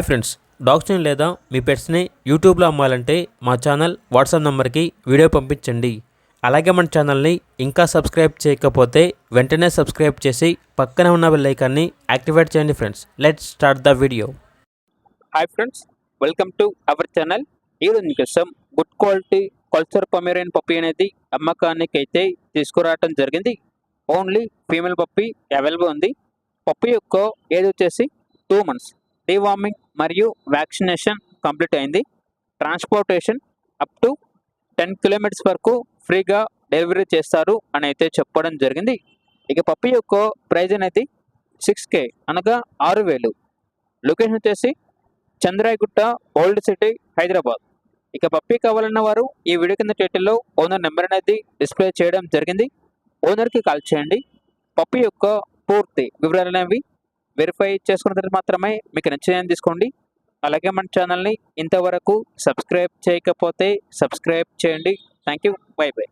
Friends, డాగ్స్ని లేదా మీ పెట్స్ని యూట్యూబ్లో అమ్మాలంటే మా ఛానల్ వాట్సాప్ నెంబర్కి వీడియో పంపించండి. అలాగే మన ఛానల్ని ఇంకా సబ్స్క్రైబ్ చేయకపోతే వెంటనే సబ్స్క్రైబ్ చేసి పక్కనే ఉన్న బెల్ ఐకాన్ని యాక్టివేట్ చేయండి friends. Let's start the video. Hi friends, welcome to our channel. ఈరోజు మీకోసం good quality culture Pomeranian puppy అనేది అమ్మకానికి అయితే తీసుకురావడం జరిగింది. ఓన్లీ ఫీమేల్ పప్పీ అవైలబుల్ ఉంది. పప్పీ యొక్క ఏజ్ వచ్చేసి 2 months. డీవార్మింగ్ మరియు వ్యాక్సినేషన్ కంప్లీట్ అయింది. ట్రాన్స్పోర్టేషన్ అప్ టు 10 kilometers వరకు ఫ్రీగా డెలివరీ చేస్తారు అని అయితే చెప్పడం జరిగింది. ఇక పప్పీ యొక్క ప్రైజ్ అనేది 6K అనగా 6,000. లొకేషన్ వచ్చేసి చంద్రాయగుట్ట, ఓల్డ్ సిటీ, హైదరాబాద్. ఇక పప్పీ కావాలన్న వారు ఈ వీడియో కింద టైటిల్లో ఓనర్ నెంబర్ అనేది డిస్ప్లే చేయడం జరిగింది. ఓనర్కి కాల్ చేయండి. పప్పీ యొక్క పూర్తి వివరాలు అనేవి వెరిఫై చేసుకున్న తర్వాత మాత్రమే మీకు నచ్చిందని తీసుకోండి. అలాగే మన ఛానల్ని ఇంతవరకు సబ్స్క్రైబ్ చేయకపోతే సబ్స్క్రైబ్ చేయండి. Thank you. By by.